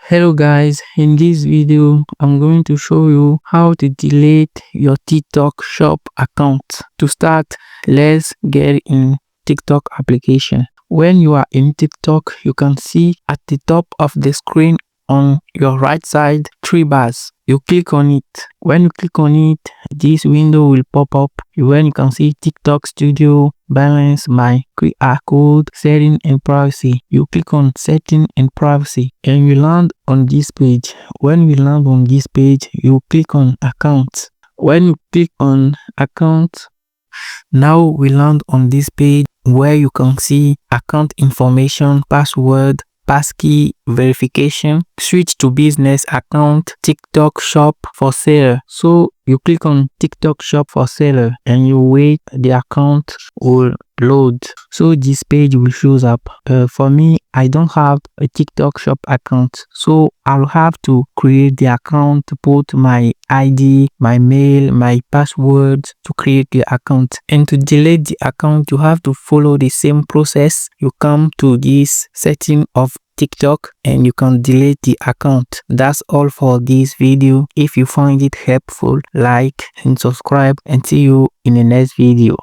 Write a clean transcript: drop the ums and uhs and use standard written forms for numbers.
Hello guys, in this video I'm going to show you how to delete your TikTok shop account. To start, let's get in TikTok application. When you are in TikTok, you can see at the top of the screen on your right side 3 bars. You click on it. When you click on it, this window will pop up when you can see TikTok Studio, balance, my QR code, setting and privacy. You click on setting and privacy and you land on this page. When we land on this page, you click on account. When you click on account, now we land on this page where you can see account information, password, passkey verification, switch to business account, TikTok shop for seller. So you click on TikTok shop for seller and you wait, the account will load. So this page will shows up. For me, I don't have a TikTok shop account, so I'll have to create the account, to put my ID, my mail, my password to create the account. And to delete the account, you have to follow the same process. You come to this setting of TikTok and you can delete the account. That's all for this video. If you find it helpful, like and subscribe, and see you in the next video.